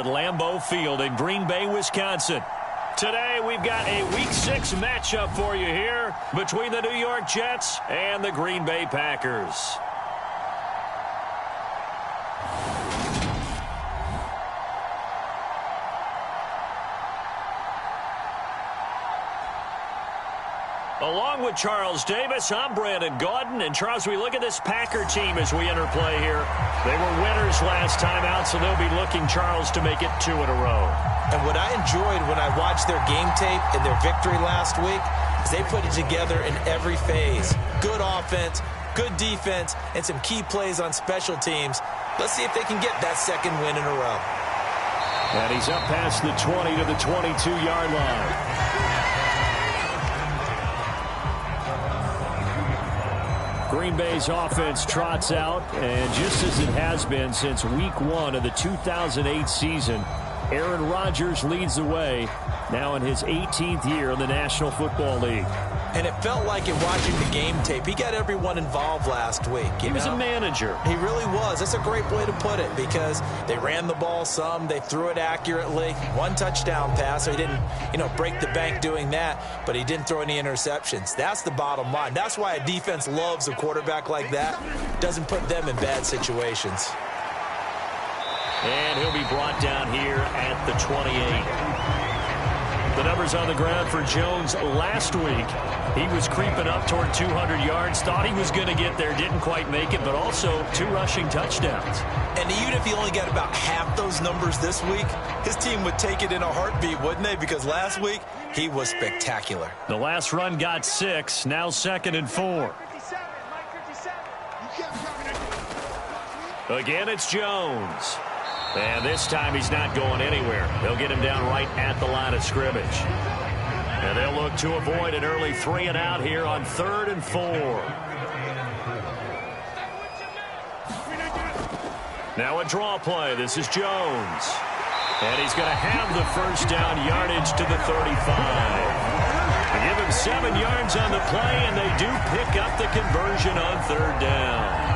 at Lambeau Field in Green Bay, Wisconsin. Today, we've got a Week 6 matchup for you here between the New York Jets and the Green Bay Packers. Along with Charles Davis, I'm Brandon Gaudin. And, Charles, we look at this Packer team as we interplay here. They were winners last time out, so they'll be looking, Charles, to make it 2 in a row. And what I enjoyed when I watched their game tape and their victory last week is they put it together in every phase. Good offense, good defense, and some key plays on special teams. Let's see if they can get that second win in a row. And he's up past the 20 to the 22-yard line. Green Bay's offense trots out, and just as it has been since Week 1 of the 2008 season, Aaron Rodgers leads the way now in his 18th year in the National Football League. And it felt like in watching the game tape, he got everyone involved last week. He was a manager. He really was. That's a great way to put it because they ran the ball some, they threw it accurately. 1 touchdown pass, so he didn't, break the bank doing that, but he didn't throw any interceptions. That's the bottom line. That's why a defense loves a quarterback like that. Doesn't put them in bad situations. And he'll be brought down here at the 28. The numbers on the ground for Jones last week. He was creeping up toward 200 yards. Thought he was going to get there. Didn't quite make it, but also 2 rushing touchdowns. And even if he only got about half those numbers this week, his team would take it in a heartbeat, wouldn't they? Because last week, he was spectacular. The last run got 6. Now 2nd and 4. Again, it's Jones. And this time he's not going anywhere. They'll get him down right at the line of scrimmage. And they'll look to avoid an early 3 and out here on 3rd and 4. Now a draw play. This is Jones. And he's going to have the first down yardage to the 35. They give him 7 yards on the play, and they do pick up the conversion on 3rd down.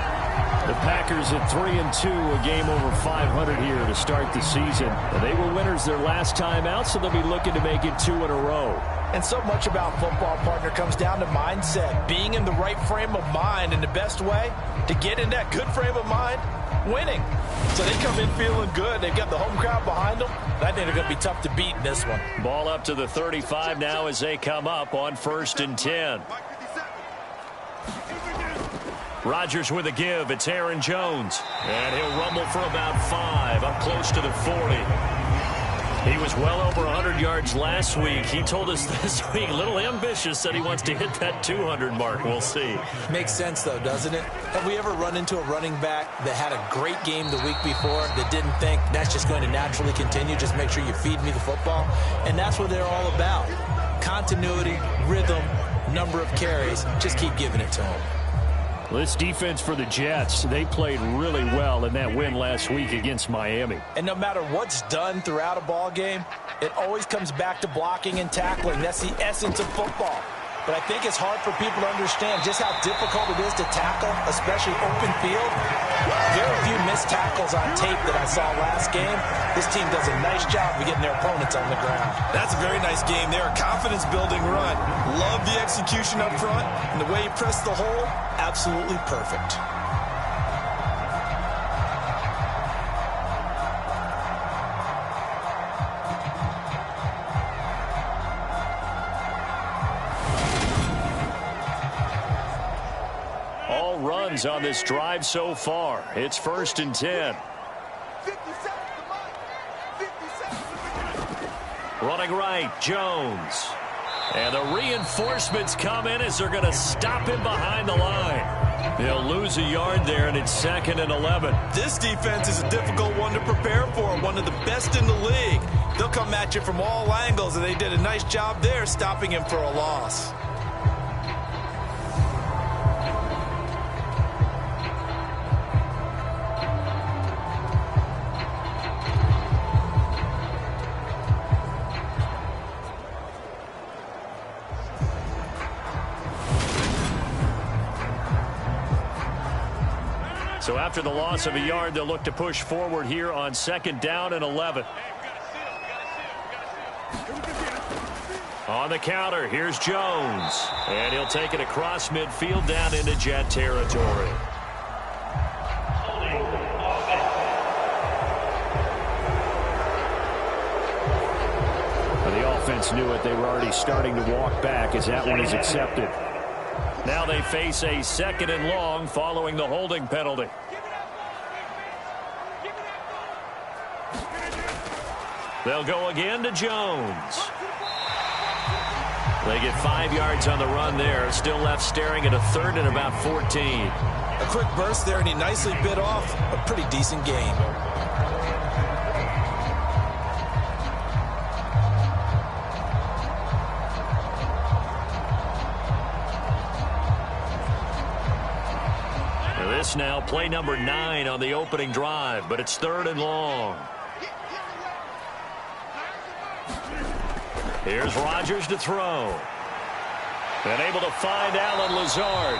The Packers at 3-2, a game over 500 here to start the season. And they were winners their last time out, so they'll be looking to make it 2 in a row. And so much about football, partner, comes down to mindset. Being in the right frame of mind, and the best way to get in that good frame of mind, winning. So they come in feeling good. They've got the home crowd behind them. I think they're going to be tough to beat in this one. Ball up to the 35 now as they come up on 1st and 10. Rodgers with a give. It's Aaron Jones. And he'll rumble for about 5, up close to the 40. He was well over 100 yards last week. He told us this week, a little ambitious, said he wants to hit that 200 mark. We'll see. Makes sense, though, doesn't it? Have we ever run into a running back that had a great game the week before that didn't think that's just going to naturally continue? Just make sure you feed me the football. And that's what they're all about. Continuity, rhythm, number of carries. Just keep giving it to them. Well, this defense for the Jets, they played really well in that win last week against Miami. And no matter what's done throughout a ball game, it always comes back to blocking and tackling. That's the essence of football. But I think it's hard for people to understand just how difficult it is to tackle, especially open field. There are a few missed tackles on tape that I saw last game. This team does a nice job of getting their opponents on the ground. That's a very nice game there. Confidence-building run. Love the execution up front. And the way he pressed the hole, absolutely perfect. All runs on this drive so far. It's 1st and 10. Running right, Jones. And the reinforcements come in as they're going to stop him behind the line. They'll lose a yard there, and it's 2nd and 11. This defense is a difficult one to prepare for, one of the best in the league. They'll come at you from all angles, and they did a nice job there stopping him for a loss. So after the loss of a yard, they'll look to push forward here on 2nd down and 11. On the counter, here's Jones. And he'll take it across midfield down into Jet territory. The offense knew it. They were already starting to walk back as that one is accepted. Now they face a 2nd and long following the holding penalty. They'll go again to Jones. They get 5 yards on the run there. Still left staring at a 3rd and about 14. A quick burst there, and he nicely bit off a pretty decent gain. This now play number 9 on the opening drive, but it's 3rd and long. Here's Rodgers to throw. And able to find Allen Lazard.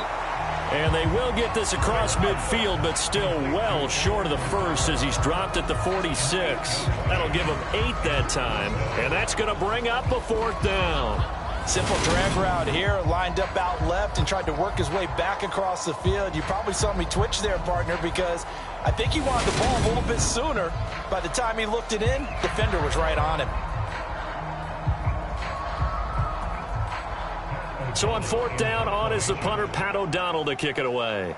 And they will get this across midfield, but still well short of the first as he's dropped at the 46. That'll give him 8 that time, and that's going to bring up a 4th down. Simple drag route here, lined up out left and tried to work his way back across the field. You probably saw me twitch there, partner, because I think he wanted the ball a little bit sooner. By the time he looked it in, defender was right on him. So on 4th down, on is the punter, Pat O'Donnell, to kick it away.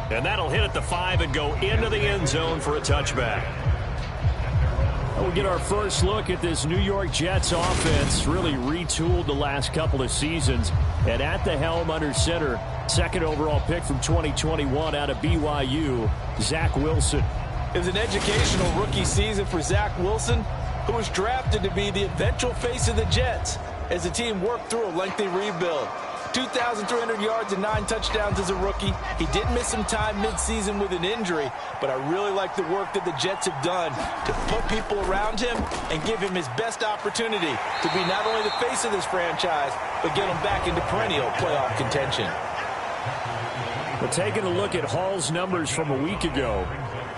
And that'll hit at the 5 and go into the end zone for a touchback. We'll get our first look at this New York Jets offense, really retooled the last couple of seasons. And at the helm under center, 2nd overall pick from 2021 out of BYU, Zach Wilson. It was an educational rookie season for Zach Wilson, who was drafted to be the eventual face of the Jets as the team worked through a lengthy rebuild. 2,300 yards and 9 touchdowns as a rookie. He did miss some time midseason with an injury, but I really like the work that the Jets have done to put people around him and give him his best opportunity to be not only the face of this franchise, but get him back into perennial playoff contention. But taking a look at Hall's numbers from a week ago,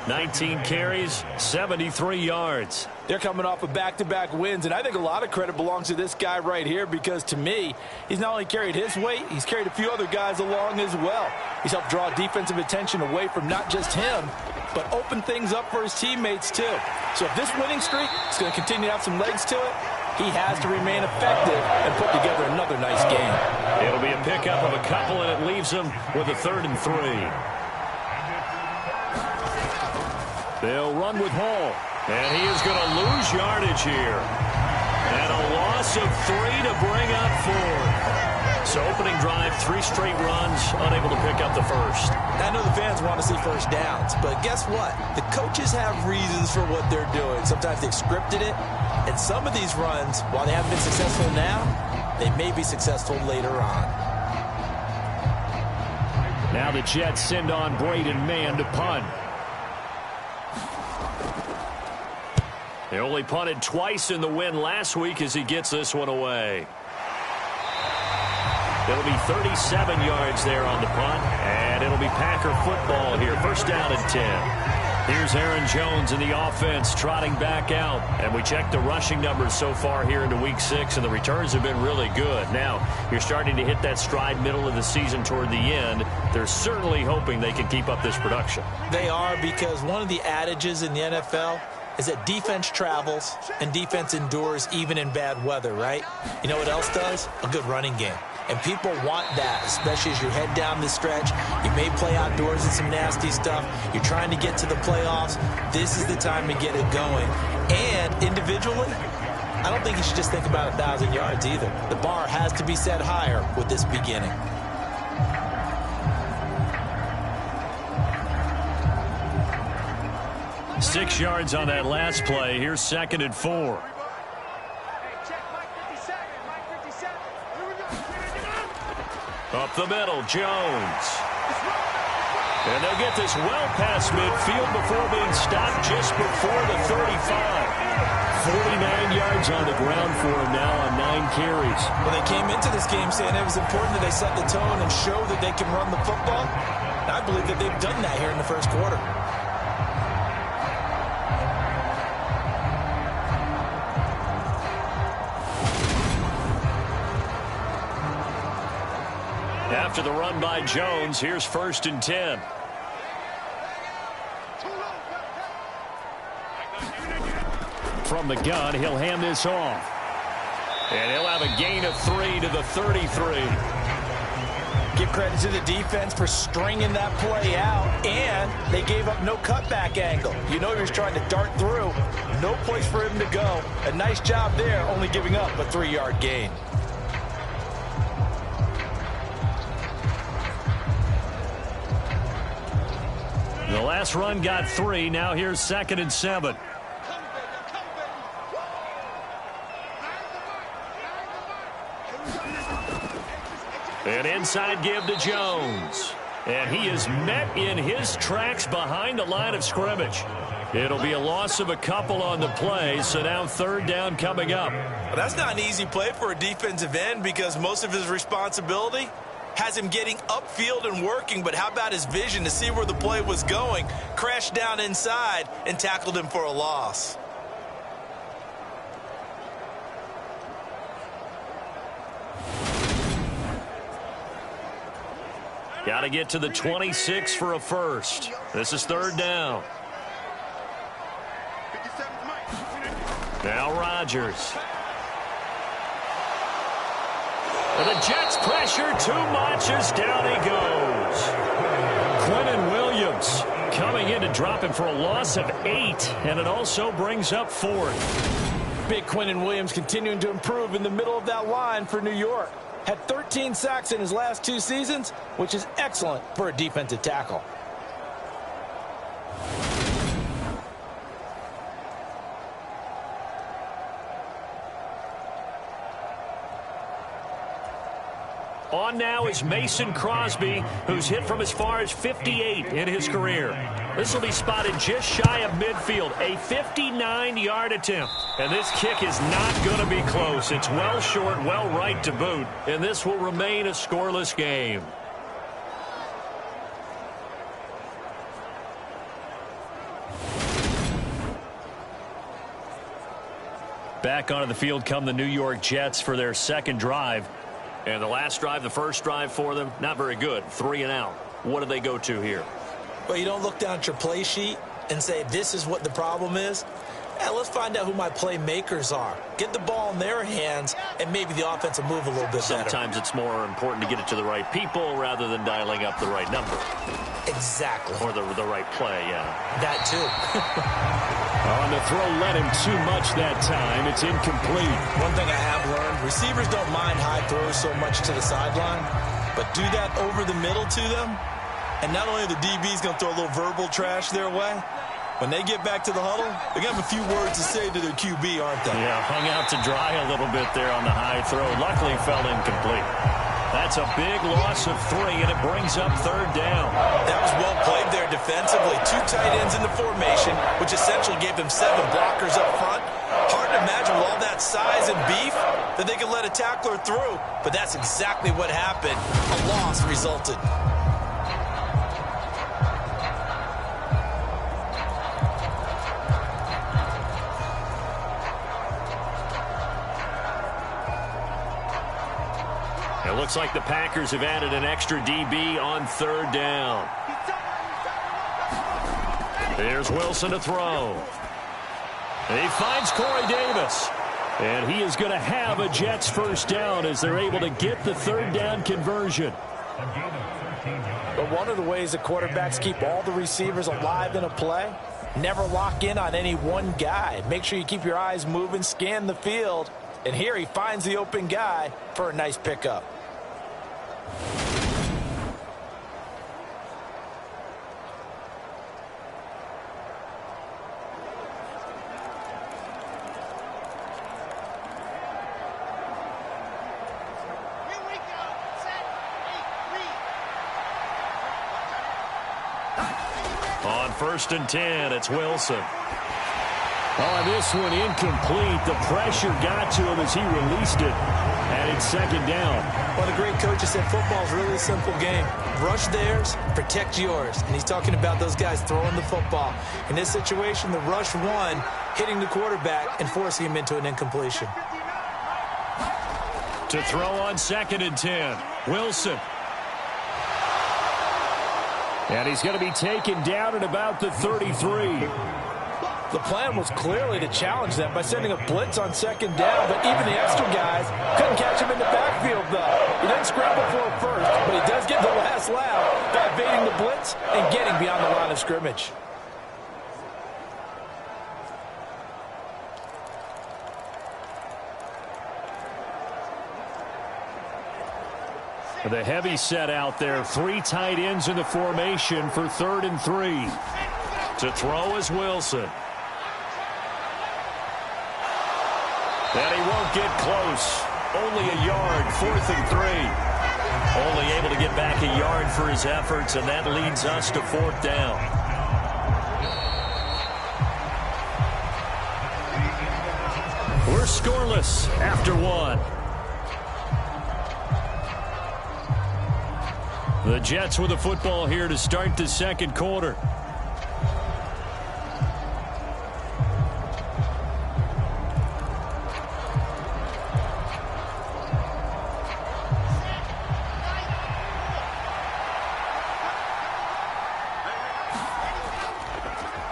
19 carries, 73 yards. They're coming off of back-to-back wins, and I think a lot of credit belongs to this guy right here because, to me, he's not only carried his weight, he's carried a few other guys along as well. He's helped draw defensive attention away from not just him, but open things up for his teammates, too. So if this winning streak is going to continue to have some legs to it, he has to remain effective and put together another nice game. It'll be a pickup of a couple, and it leaves him with a 3rd and 3. They'll run with Hall. And he is going to lose yardage here. And a loss of 3 to bring up 4. So opening drive, 3 straight runs, unable to pick up the first. I know the fans want to see first downs, but guess what? The coaches have reasons for what they're doing. Sometimes they've scripted it, and some of these runs, while they haven't been successful now, they may be successful later on. Now the Jets send on Braden Mann to punt. They only punted twice in the win last week as he gets this one away. It'll be 37 yards there on the punt, and it'll be Packer football here. 1st down and 10. Here's Aaron Jones in the offense trotting back out. And we checked the rushing numbers so far here into week 6, and the returns have been really good. Now, you're starting to hit that stride middle of the season toward the end. They're certainly hoping they can keep up this production. They are, because one of the adages in the NFL is that defense travels and defense endures even in bad weather, right? You know what else does? A good running game. And people want that, especially as you head down the stretch. You may play outdoors in some nasty stuff. You're trying to get to the playoffs. This is the time to get it going. And individually, I don't think you should just think about 1,000 yards either. The bar has to be set higher with this beginning. Six yards on that last play. Here's 2nd and 4. Up the middle, Jones. And they'll get this well past midfield before being stopped just before the 35. 49 yards on the ground for him now on 9 carries. Well, they came into this game saying it was important that they set the tone and show that they can run the football. And I believe that they've done that here in the first quarter. After the run by Jones, here's 1st and 10. From the gun, he'll hand this off. And he'll have a gain of 3 to the 33. Give credit to the defense for stringing that play out, and they gave up no cutback angle. You know he was trying to dart through. No place for him to go. A nice job there, only giving up a 3-yard gain. The last run got 3. Now here's 2nd and 7. An inside give to Jones. And he is met in his tracks behind the line of scrimmage. It'll be a loss of a couple on the play, so now 3rd down coming up. Well, that's not an easy play for a defensive end because most of his responsibility has him getting upfield and working, but how about his vision to see where the play was going, crashed down inside, and tackled him for a loss. Got to get to the 26 for a first. This is 3rd down. Now Rodgers. And the Jets pressure too much as down he goes. Quinnen Williams coming in to drop him for a loss of 8, and it also brings up 4th. Big Quinnen Williams continuing to improve in the middle of that line for New York. Had 13 sacks in his last 2 seasons, which is excellent for a defensive tackle. On now is Mason Crosby, who's hit from as far as 58 in his career. This will be spotted just shy of midfield, a 59-yard attempt. And this kick is not going to be close. It's well short, well right to boot, and this will remain a scoreless game. Back onto the field come the New York Jets for their 2nd drive. And the last drive, the first drive for them, not very good. 3 and out. What do they go to here? Well, you don't look down at your play sheet and say, this is what the problem is. Let's find out who my playmakers are. Get the ball in their hands, and maybe the offense will move a little bit better. Sometimes it's more important to get it to the right people rather than dialing up the right number. Exactly. Or the right play, yeah. That too. On the throw, led him too much that time. It's incomplete. One thing I have learned, receivers don't mind high throws so much to the sideline, but do that over the middle to them, and not only are the DBs going to throw a little verbal trash their way, when they get back to the huddle, they're going to have a few words to say to their QB, aren't they? Yeah, hung out to dry a little bit there on the high throw. Luckily, fell incomplete. That's a big loss of 3, and it brings up 3rd down. That was well played there defensively. 2 tight ends in the formation, which essentially gave them 7 blockers up front. Hard to imagine with all that size and beef that they could let a tackler through, but that's exactly what happened. A loss resulted. It looks like the Packers have added an extra DB on 3rd down. Here's Wilson to throw. He finds Corey Davis. And he is going to have a Jets 1st down as they're able to get the 3rd down conversion. But one of the ways the quarterbacks keep all the receivers alive in a play, never lock in on any one guy. Make sure you keep your eyes moving, scan the field. And here he finds the open guy for a nice pickup. 1st and 10. It's Wilson. On this one, incomplete. The pressure got to him as he released it. And it's 2nd down. Well, the great coach has said football is really a simple game. Rush theirs, protect yours. And he's talking about those guys throwing the football. In this situation, the rush won, hitting the quarterback and forcing him into an incompletion. To throw on 2nd and 10. Wilson. And he's going to be taken down at about the 33. The plan was clearly to challenge them by sending a blitz on 2nd down, but even the extra guys couldn't catch him in the backfield, though. He didn't scramble for it first, but he does get the last laugh by evading the blitz and getting beyond the line of scrimmage. The heavy set out there. 3 tight ends in the formation for 3rd and 3. To throw is Wilson. And he won't get close. Only a yard, 4th and 3. Only able to get back a yard for his efforts, and that leads us to 4th down. We're scoreless after 1. The Jets with the football here to start the 2nd quarter.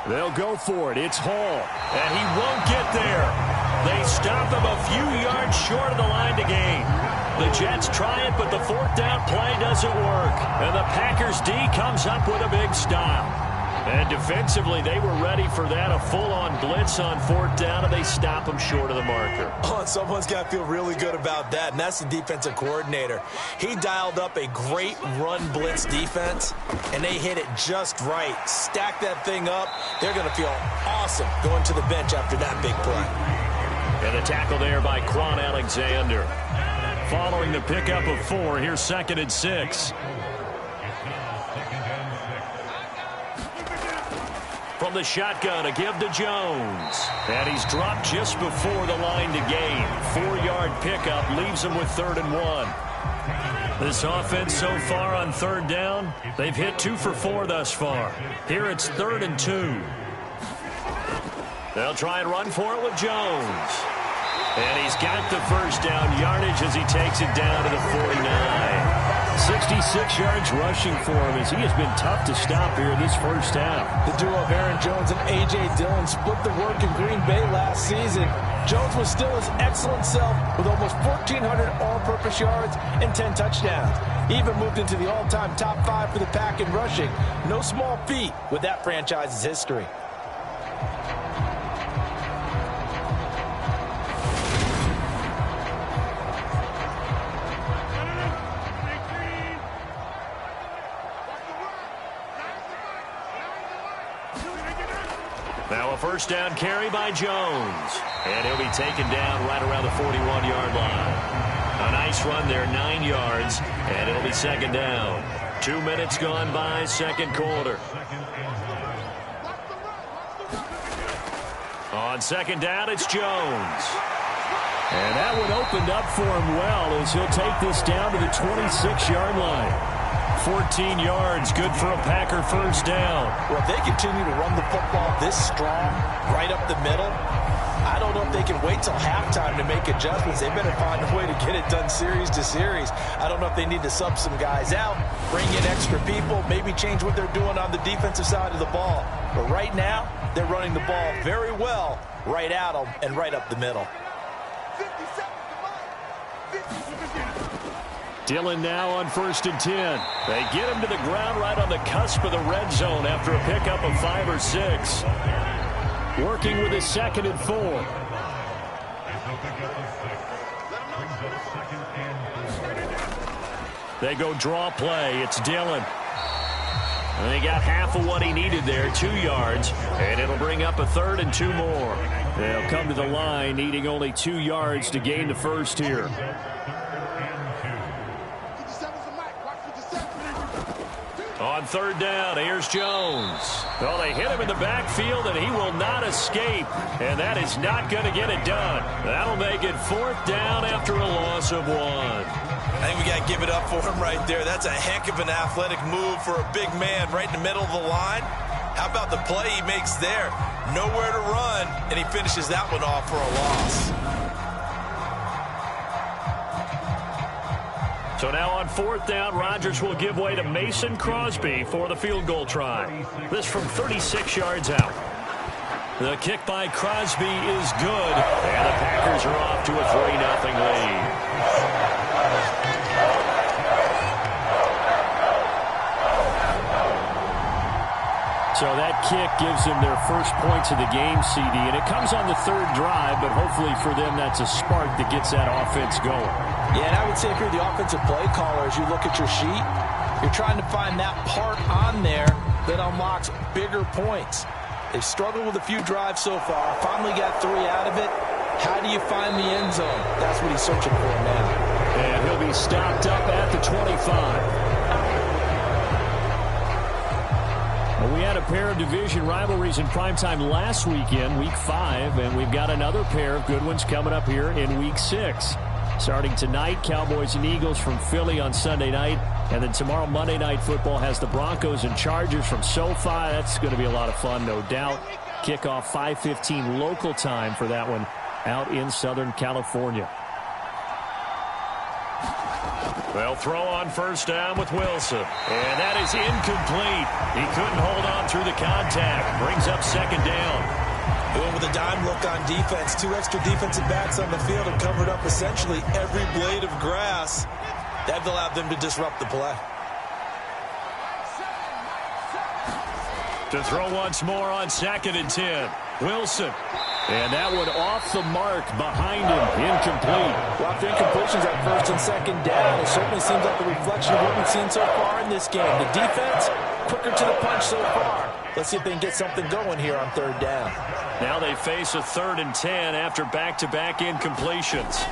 They'll go for it. It's Hall. And he won't get there. They stop him a few yards short of the line to gain. The Jets try it, but the 4th down play doesn't work. And the Packers D comes up with a big stop. And defensively, they were ready for that. A full-on blitz on 4th down, and they stop him short of the marker. Oh, and someone's got to feel really good about that, and that's the defensive coordinator. He dialed up a great run blitz defense, and they hit it just right. Stack that thing up. They're going to feel awesome going to the bench after that big play. And the tackle there by Quan Alexander. Following the pickup of 4, here's 2nd and 6. From the shotgun, a give to Jones. And he's dropped just before the line to gain. 4-yard pickup leaves him with 3rd and 1. This offense so far on 3rd down, they've hit 2 for 4 thus far. Here it's 3rd and 2. They'll try and run for it with Jones. And he's got the 1st down yardage as he takes it down to the 49. 66 yards rushing for him as he has been tough to stop here in this 1st half. The duo of Aaron Jones and A.J. Dillon split the work in Green Bay last season. Jones was still his excellent self with almost 1,400 all-purpose yards and 10 touchdowns. He even moved into the all-time top 5 for the Pack in rushing. No small feat with that franchise's history. Now a 1st down carry by Jones. And he'll be taken down right around the 41-yard line. A nice run there, 9 yards, and it'll be 2nd down. 2 minutes gone by, 2nd quarter. On 2nd down, it's Jones. And that one opened up for him well as he'll take this down to the 26-yard line. 14 yards, good for a Packer 1st down. Well, if they continue to run the football this strong, right up the middle, I don't know if they can wait till halftime to make adjustments. They better find a way to get it done series to series. I don't know if they need to sub some guys out, bring in extra people, maybe change what they're doing on the defensive side of the ball. But right now, they're running the ball very well right at them and right up the middle. Dillon now on 1st and 10. They get him to the ground right on the cusp of the red zone after a pickup of 5 or 6. Working with his 2nd and 4. They go draw play. It's Dillon. And they got half of what he needed there, 2 yards. And it'll bring up a 3rd and 2 more. They'll come to the line needing only 2 yards to gain the 1st here. On third down. Here's Jones. Well, they hit him in the backfield, and he will not escape. And that is not going to get it done. That'll make it fourth down after a loss of 1. I think we got to give it up for him right there. That's a heck of an athletic move for a big man right in the middle of the line. How about the play he makes there? Nowhere to run, and he finishes that one off for a loss. So now on fourth down, Rodgers will give way to Mason Crosby for the field goal try. This from 36 yards out. The kick by Crosby is good, and the Packers are off to a 3-0 lead. So that kick gives them their first points of the game, CD, and it comes on the third drive, but hopefully for them that's a spark that gets that offense going. Yeah, and I would say if you're the offensive play caller, as you look at your sheet, you're trying to find that part on there that unlocks bigger points. They've struggled with a few drives so far, finally got 3 out of it. How do you find the end zone? That's what he's searching for now. And he'll be stopped up at the 25. We had a pair of division rivalries in primetime last weekend, Week 5, and we've got another pair of good ones coming up here in Week 6. Starting tonight, Cowboys and Eagles from Philly on Sunday night, and then tomorrow Monday Night Football has the Broncos and Chargers from SoFi. That's going to be a lot of fun, no doubt. Kickoff 5:15 local time for that one out in Southern California. They'll throw on first down with Wilson. And that is incomplete. He couldn't hold on through the contact. Brings up second down. Going with a dime look on defense. 2 extra defensive backs on the field and covered up essentially every blade of grass. That allowed them to disrupt the play. To throw once more on 2nd and 10. Wilson. And that one off the mark behind him. Incomplete. Well, after incompletions at first and second down, it certainly seems like a reflection of what we've seen so far in this game. The defense, quicker to the punch so far. Let's see if they can get something going here on third down. Now they face a 3rd and 10 after back-to-back incompletions.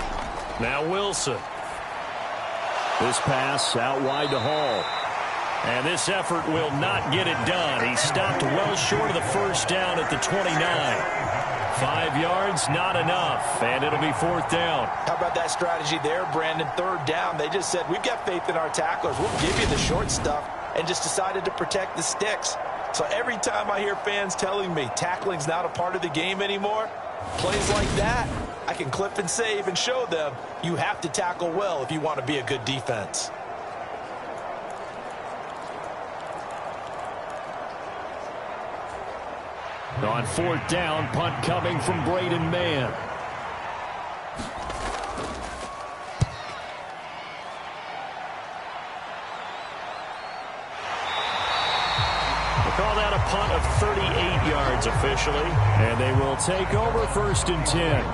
Now Wilson. This pass out wide to Hall. And this effort will not get it done. He stopped well short of the first down at the 29. 5 yards, not enough, and it'll be fourth down. How about that strategy there, Brandon? Third down, they just said, we've got faith in our tacklers. We'll give you the short stuff, and just decided to protect the sticks. So every time I hear fans telling me tackling's not a part of the game anymore, plays like that, I can clip and save and show them you have to tackle well if you want to be a good defense. On fourth down, punt coming from Braden Mann. They call that a punt of 38 yards officially, and they will take over 1st and 10.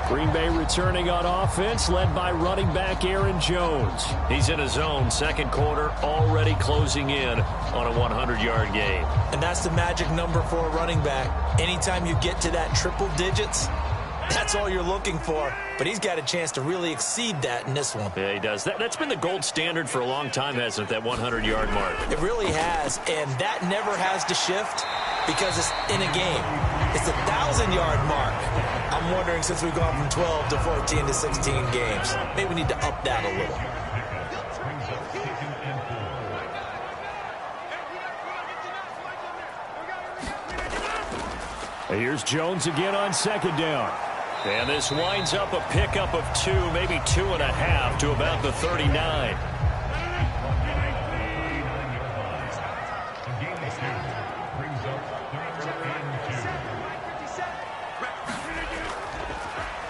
Green Bay returning on offense, led by running back Aaron Jones. He's in his zone, second quarter, already closing in on a 100-yard game. And that's the magic number for a running back. Anytime you get to that triple digits, that's all you're looking for. But he's got a chance to really exceed that in this one. Yeah, he does. That's been the gold standard for a long time, hasn't it, that 100-yard mark? It really has, and that never has to shift because it's in a game. It's a 1,000-yard mark. I'm wondering, since we've gone from 12 to 14 to 16 games, maybe we need to up that a little. Here's Jones again on second down. And this winds up a pickup of 2, maybe 2.5 to about the 39.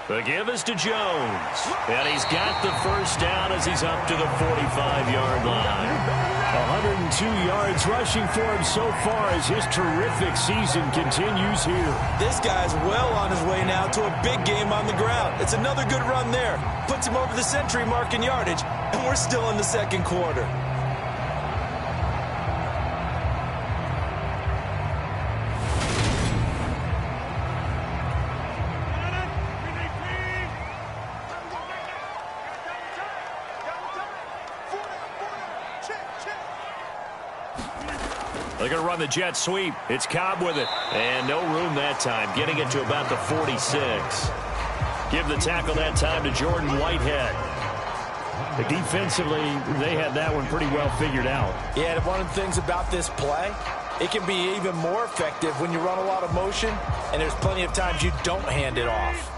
The give is to Jones. And he's got the first down as he's up to the 45-yard line. 102 yards rushing for him so far as his terrific season continues here. This guy's well on his way now to a big game on the ground. It's another good run there. Puts him over the century mark in yardage, and we're still in the second quarter. They're going to run the jet sweep. It's Cobb with it. And no room that time, getting it to about the 46. Give the tackle that time to Jordan Whitehead. Defensively, they had that one pretty well figured out. Yeah, and one of the things about this play, it can be even more effective when you run a lot of motion, and there's plenty of times you don't hand it off.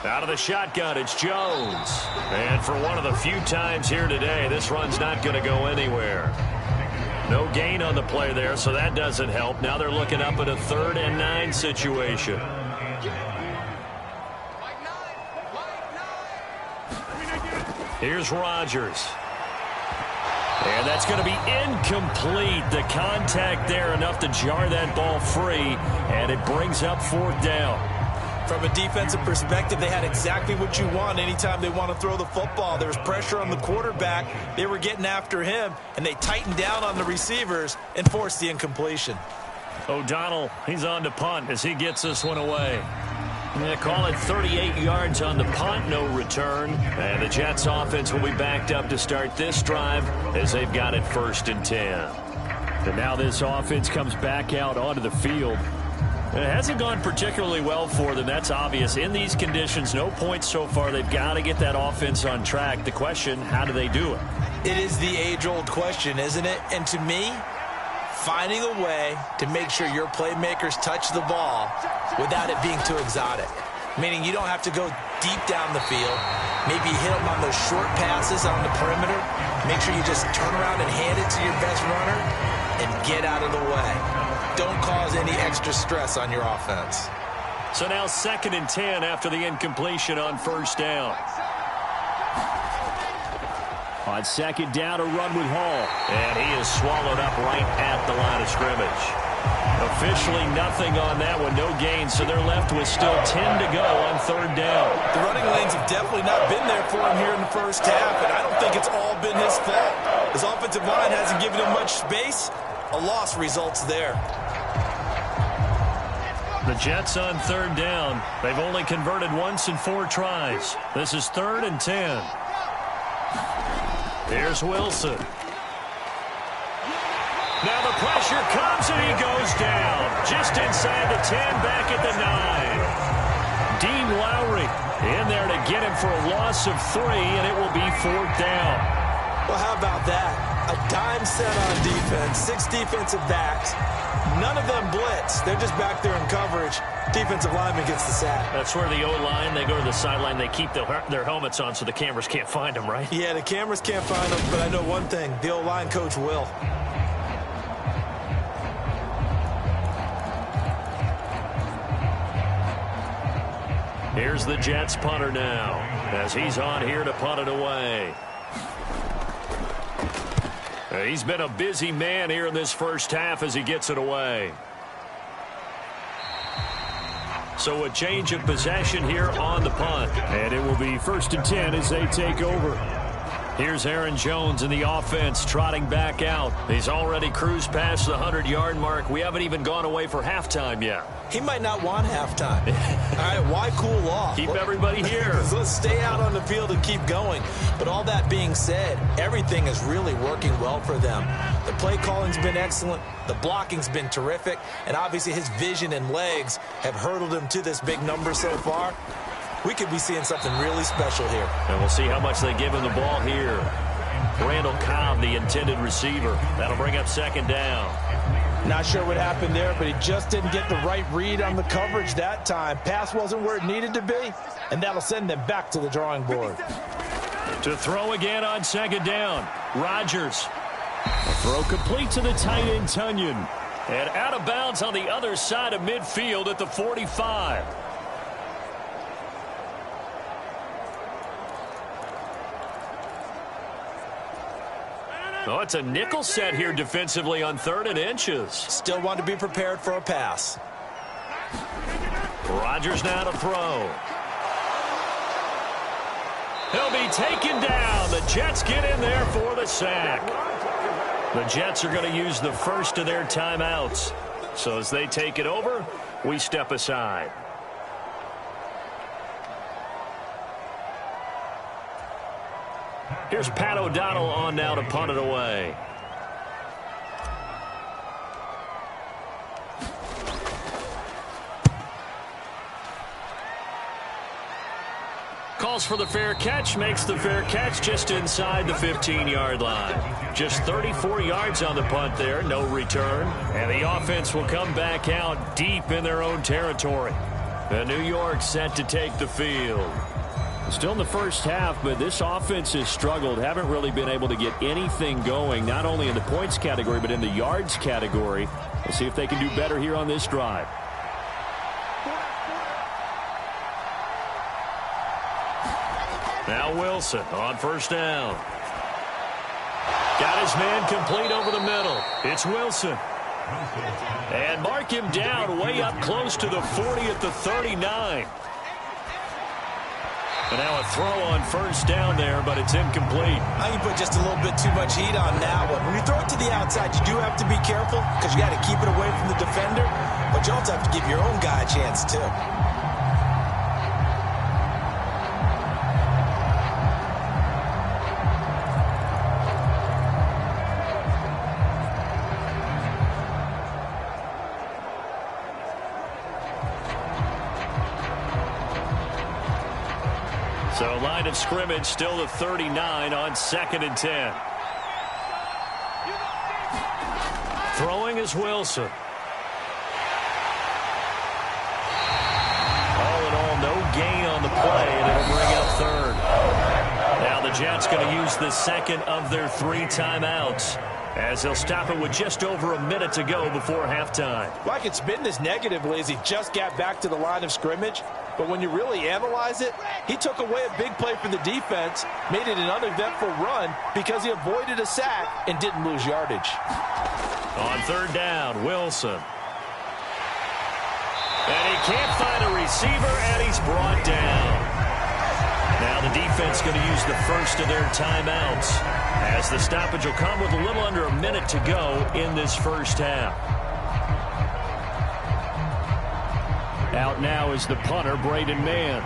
Out of the shotgun, it's Jones. And for one of the few times here today, this run's not going to go anywhere. No gain on the play there, so that doesn't help. Now they're looking up at a 3rd and 9 situation. Here's Rodgers. And that's going to be incomplete. The contact there enough to jar that ball free, and it brings up 4th down. From a defensive perspective, they had exactly what you want anytime they want to throw the football. There was pressure on the quarterback. They were getting after him, and they tightened down on the receivers and forced the incompletion. O'Donnell, he's on to punt as he gets this one away. They call it 38 yards on the punt, no return. And the Jets offense will be backed up to start this drive as they've got it 1st and 10. And now this offense comes back out onto the field. It hasn't gone particularly well for them. That's obvious. In these conditions, no points so far. They've got to get that offense on track. The question, how do they do it? It is the age-old question, isn't it? And to me, finding a way to make sure your playmakers touch the ball without it being too exotic. Meaning you don't have to go deep down the field. Maybe hit them on those short passes on the perimeter. Make sure you just turn around and hand it to your best runner and get out of the way. Don't cause any extra stress on your offense. So now 2nd and 10 after the incompletion on 1st down. On 2nd down, a run with Hall. And he is swallowed up right at the line of scrimmage. Officially nothing on that one, no gain, so they're left with still 10 to go on 3rd down. The running lanes have definitely not been there for him here in the first half, and I don't think it's all been his fault. His offensive line hasn't given him much space. A loss results there. The Jets on 3rd down. They've only converted once in 4 tries. This is 3rd and 10. Here's Wilson. Now the pressure comes and he goes down. Just inside the 10, back at the 9. Dean Lowry in there to get him for a loss of 3, and it will be 4th down. Well, how about that? A dime set on defense, 6 defensive backs. None of them blitz. They're just back there in coverage. Defensive lineman gets the sack. That's where the O-line, they go to the sideline, they keep their helmets on so the cameras can't find them, right? Yeah, the cameras can't find them, but I know one thing. The O-line coach will. Here's the Jets punter now as he's on here to punt it away. He's been a busy man here in this first half as he gets it away. So a change of possession here on the punt. And it will be 1st and 10 as they take over. Here's Aaron Jones in the offense trotting back out. He's already cruised past the 100-yard mark. We haven't even gone away for halftime yet. He might not want halftime. All right, why cool off? Keep everybody here. Let's stay out on the field and keep going. But all that being said, everything is really working well for them. The play calling's been excellent. The blocking's been terrific. And obviously his vision and legs have hurdled him to this big number so far. We could be seeing something really special here. And we'll see how much they give him the ball here. Randall Cobb, the intended receiver. That'll bring up 2nd down. Not sure what happened there, but he just didn't get the right read on the coverage that time. Pass wasn't where it needed to be, and that'll send them back to the drawing board. To throw again on 2nd down. Rodgers. A throw complete to the tight end, Tunyon. And out of bounds on the other side of midfield at the 45. Oh, it's a nickel set here defensively on 3rd and inches. Still want to be prepared for a pass. Rodgers now to throw. He'll be taken down. The Jets get in there for the sack. The Jets are going to use the first of their timeouts. So as they take it over, we step aside. Here's Pat O'Donnell on now to punt it away. Calls for the fair catch, makes the fair catch just inside the 15-yard line. Just 34 yards on the punt there, no return. And the offense will come back out deep in their own territory. And New York set to take the field. Still in the first half, but this offense has struggled. Haven't really been able to get anything going, not only in the points category, but in the yards category. We'll see if they can do better here on this drive. Now Wilson on first down. Got his man complete over the middle. It's Wilson. And mark him down way up close to the 40 at the 39. And now a throw on first down there, but it's incomplete. I think you put just a little bit too much heat on that one. When you throw it to the outside, you do have to be careful because you got to keep it away from the defender, but you also have to give your own guy a chance too. So line of scrimmage still the 39 on 2nd and 10. Throwing is Wilson. All in all, no gain on the play, and it'll bring up third. Now the Jets going to use the second of their 3 timeouts, as they'll stop it with just over a minute to go before halftime. Well, I could spin this negatively as he just got back to the line of scrimmage. But when you really analyze it, he took away a big play for the defense, made it an uneventful run because he avoided a sack and didn't lose yardage. On third down, Wilson. And he can't find a receiver, and he's brought down. Now the defense going to use the first of their timeouts, as the stoppage will come with a little under a minute to go in this first half. Out now is the punter, Braden Mann.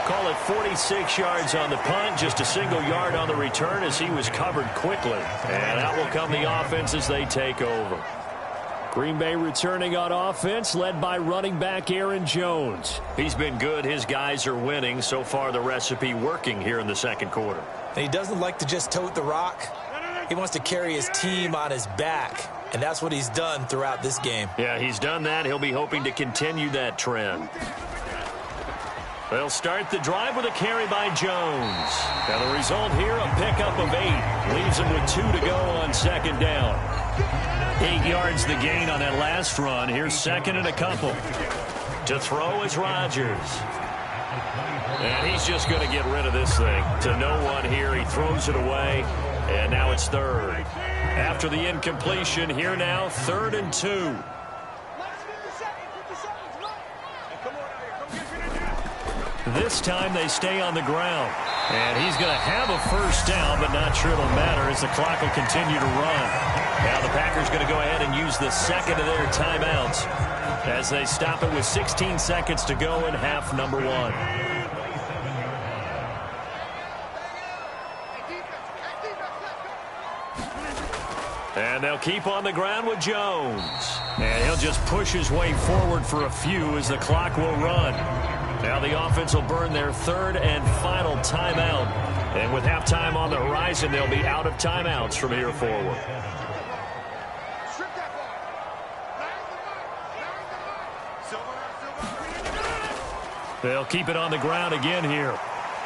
Call it 46 yards on the punt, just a single yard on the return as he was covered quickly. And out will come the offense as they take over. Green Bay returning on offense, led by running back Aaron Jones. He's been good. His guys are winning. So far, the recipe working here in the second quarter. And he doesn't like to just tote the rock. He wants to carry his team on his back, and that's what he's done throughout this game. Yeah, he's done that. He'll be hoping to continue that trend. They'll start the drive with a carry by Jones. Now the result here, a pickup of 8. Leaves him with 2 to go on second down. 8 yards the gain on that last run. Here's second and a couple. To throw is Rodgers. And he's just going to get rid of this thing. To no one here. He throws it away. And now it's third. After the incompletion, here now, 3rd and 2. This time they stay on the ground. And he's going to have a first down, but not sure it'll matter as the clock will continue to run. Now the Packers going to go ahead and use the second of their timeouts as they stop it with 16 seconds to go in half number 1. And they'll keep on the ground with Jones. And he'll just push his way forward for a few as the clock will run. Now the offense will burn their 3rd and final timeout. And with halftime on the horizon, they'll be out of timeouts from here forward. They'll keep it on the ground again here.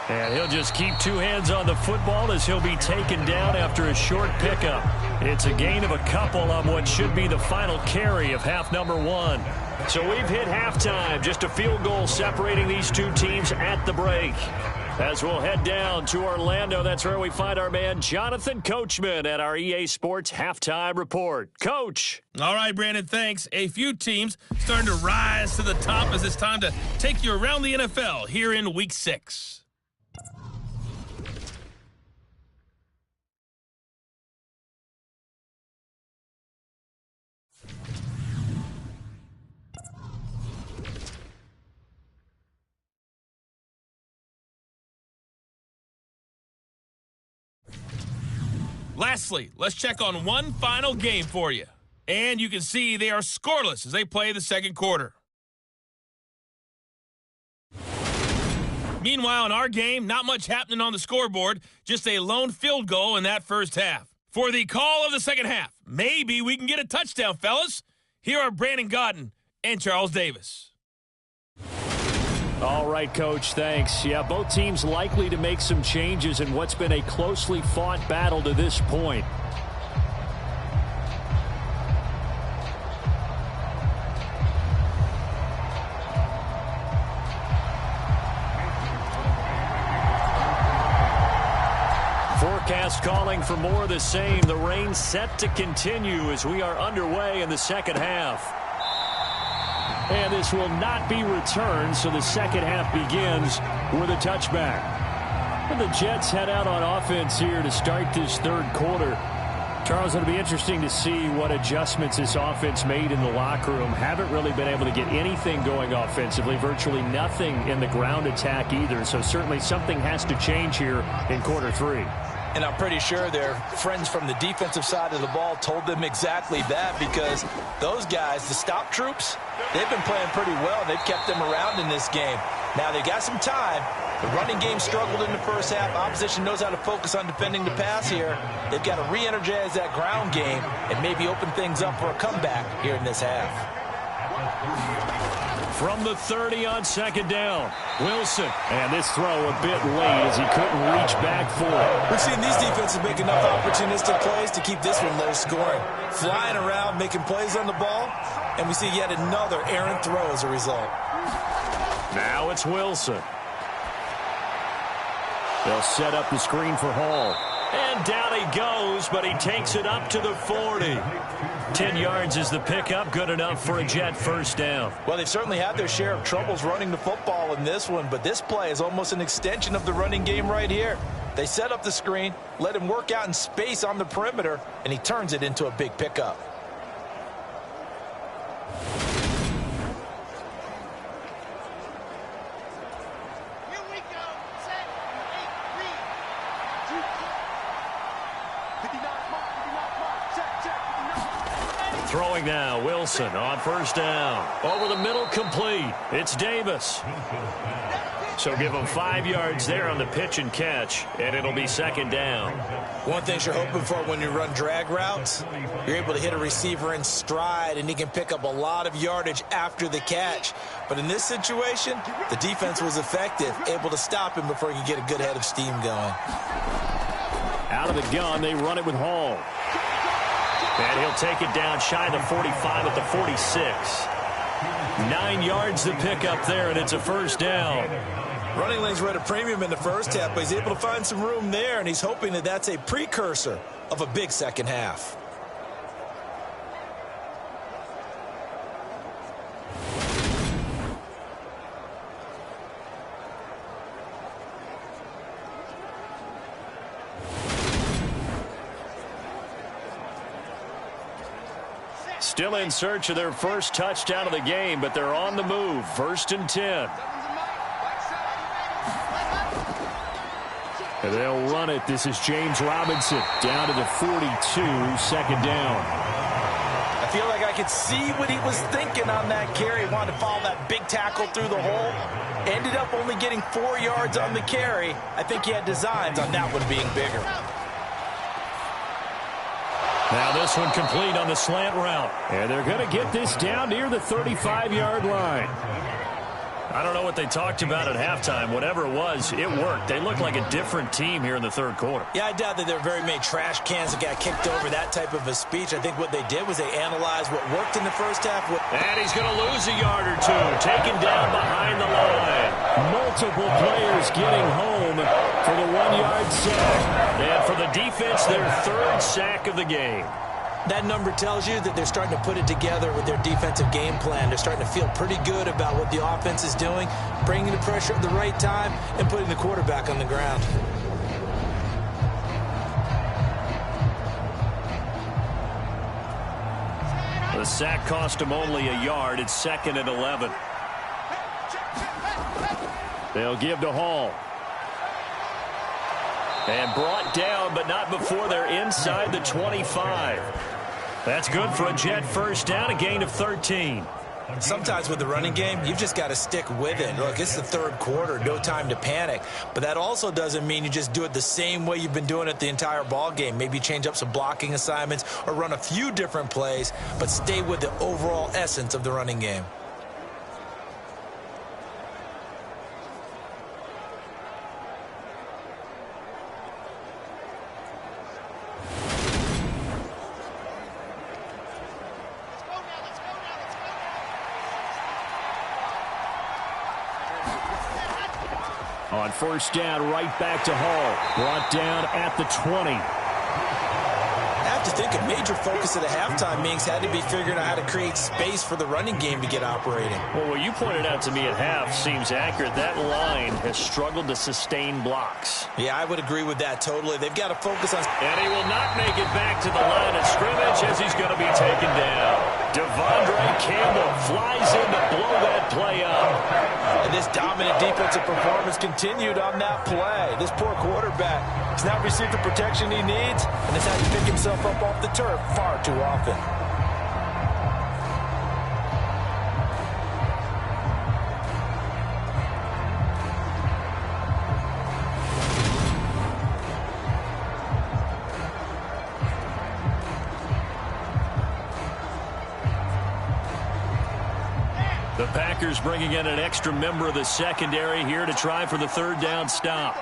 And he'll just keep 2 hands on the football as he'll be taken down after a short pickup. It's a gain of a couple on what should be the final carry of half number 1. So we've hit halftime. Just a field goal separating these 2 teams at the break. As we'll head down to Orlando, that's where we find our man Jonathan Coachman at our EA Sports Halftime Report. Coach. All right, Brandon, thanks. A few teams starting to rise to the top as it's time to take you around the NFL here in Week 6. Lastly, let's check on one final game for you. And you can see they are scoreless as they play the second quarter. Meanwhile, in our game, not much happening on the scoreboard, just a lone field goal in that first half. For the call of the second half, maybe we can get a touchdown, fellas. Here are Brandon Godden and Charles Davis. All right, Coach, thanks. Yeah, both teams likely to make some changes in what's been a closely fought battle to this point. Forecast calling for more of the same. The rain set to continue as we are underway in the second half. And this will not be returned, so the second half begins with a touchback. And the Jets head out on offense here to start this third quarter. Charles, it'll be interesting to see what adjustments this offense made in the locker room. Haven't really been able to get anything going offensively, virtually nothing in the ground attack either. So certainly something has to change here in quarter three. And I'm pretty sure their friends from the defensive side of the ball told them exactly that, because those guys, the stop troops, they've been playing pretty well. They've kept them around in this game. Now, they got some time. The running game struggled in the first half. Opposition knows how to focus on defending the pass here. They've got to re-energize that ground game and maybe open things up for a comeback here in this half. From the 30 on second down, Wilson. And this throw a bit late as he couldn't reach back for it. We've seen these defenses make enough opportunistic plays to keep this one low scoring. Flying around, making plays on the ball, and we see yet another errant throw as a result. Now it's Wilson. They'll set up the screen for Hall. And down he goes, but he takes it up to the 40. 10 yards is the pickup, good enough for a Jet first down. Well, they've certainly had their share of troubles running the football in this one, but this play is almost an extension of the running game right here. They set up the screen, let him work out in space on the perimeter, and he turns it into a big pickup. Throwing now, Wilson on first down. Over the middle, complete. It's Davis. So give him 5 yards there on the pitch and catch, and it'll be second down. One thing you're hoping for when you run drag routes, you're able to hit a receiver in stride, and he can pick up a lot of yardage after the catch. But in this situation, the defense was effective, able to stop him before he could get a good head of steam going. Out of the gun, they run it with Hall. And he'll take it down shy of the 45 at the 46. 9 yards to pick up there, and it's a first down. Running lanes were at a premium in the first half, but he's able to find some room there, and he's hoping that that's a precursor of a big second half. Still in search of their first touchdown of the game, but they're on the move. 1st and 10. And they'll run it. This is James Robinson down to the 42, second down. I feel like I could see what he was thinking on that carry. He wanted to follow that big tackle through the hole. Ended up only getting 4 yards on the carry. I think he had designs on that one being bigger. Now this one complete on the slant route. And they're going to get this down near the 35-yard line. I don't know what they talked about at halftime. Whatever it was, it worked. They look like a different team here in the third quarter. Yeah, I doubt that there are very many trash cans that got kicked over, that type of a speech. I think what they did was they analyzed what worked in the first half. And he's going to lose a yard or two. Taken down behind the line. Multiple players getting home for the 1-yard sack. And for the defense, their third sack of the game. That number tells you that they're starting to put it together with their defensive game plan. They're starting to feel pretty good about what the offense is doing, bringing the pressure at the right time, and putting the quarterback on the ground. The sack cost him only a yard. It's 2nd and 11. They'll give to Hall. And brought down, but not before they're inside the 25. That's good for a Jet first down, a gain of 13. Sometimes with the running game, you've just got to stick with it. Look, it's the third quarter, no time to panic. But that also doesn't mean you just do it the same way you've been doing it the entire ball game. Maybe change up some blocking assignments or run a few different plays, but stay with the overall essence of the running game. On first down, right back to Hall. Brought down at the 20. I have to think a major focus at the halftime, Minks, had to be figuring out how to create space for the running game to get operating. Well, what you pointed out to me at half seems accurate. That line has struggled to sustain blocks. Yeah, I would agree with that totally. They've got to focus on... And he will not make it back to the line of scrimmage as he's going to be taken down. Devondre Campbell flies in to blow that play up. And this dominant defensive performance continued on that play. This poor quarterback has now received the protection he needs, and has had to pick himself up off the turf far too often. The Packers bringing in an extra member of the secondary here to try for the third down stop.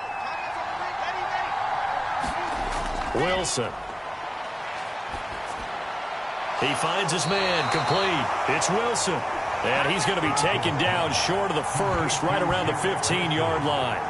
Wilson. He finds his man, complete. It's Wilson. And he's going to be taken down short of the first, right around the 15-yard line.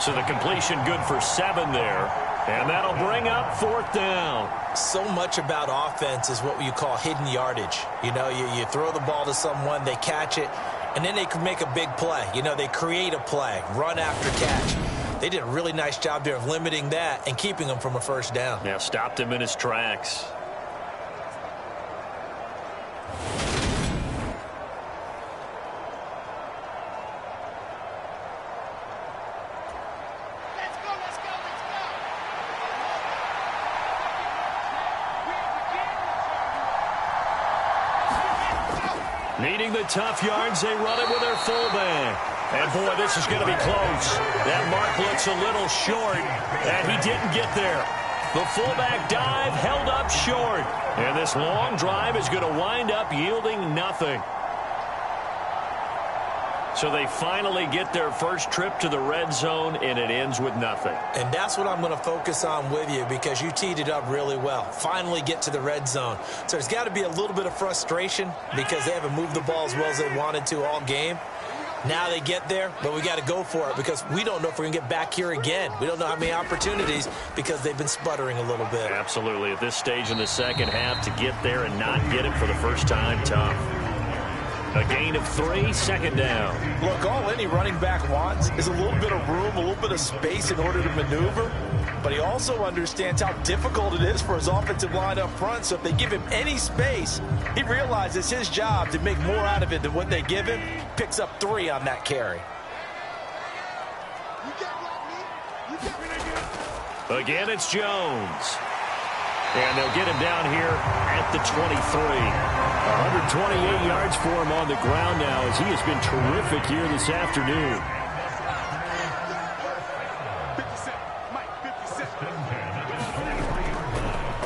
So the completion good for 7 there. And that'll bring up fourth down. So much about offense is what you call hidden yardage. You know, you throw the ball to someone, they catch it, and then they can make a big play. You know, they create a play, run after catch. They did a really nice job there of limiting that and keeping him from a first down. Yeah, stopped him in his tracks. Needing the tough yards, they run it with their fullback. And, boy, this is going to be close. That mark looks a little short, and he didn't get there. The fullback dive held up short. And this long drive is going to wind up yielding nothing. So they finally get their first trip to the red zone, and it ends with nothing. And that's what I'm going to focus on with you, because you teed it up really well. Finally get to the red zone. So there's got to be a little bit of frustration because they haven't moved the ball as well as they wanted to all game. Now they get there, but we got to go for it because we don't know if we're going to get back here again. We don't know how many opportunities because they've been sputtering a little bit. Absolutely. At this stage in the second half, to get there and not get it for the first time, tough. A gain of 3, second down. Look, all any running back wants is a little bit of room, a little bit of space in order to maneuver. But he also understands how difficult it is for his offensive line up front. So if they give him any space, he realizes his job to make more out of it than what they give him. Picks up 3 on that carry. Again, it's Jones. And they'll get him down here at the 23. 128 yards for him on the ground now as he has been terrific here this afternoon.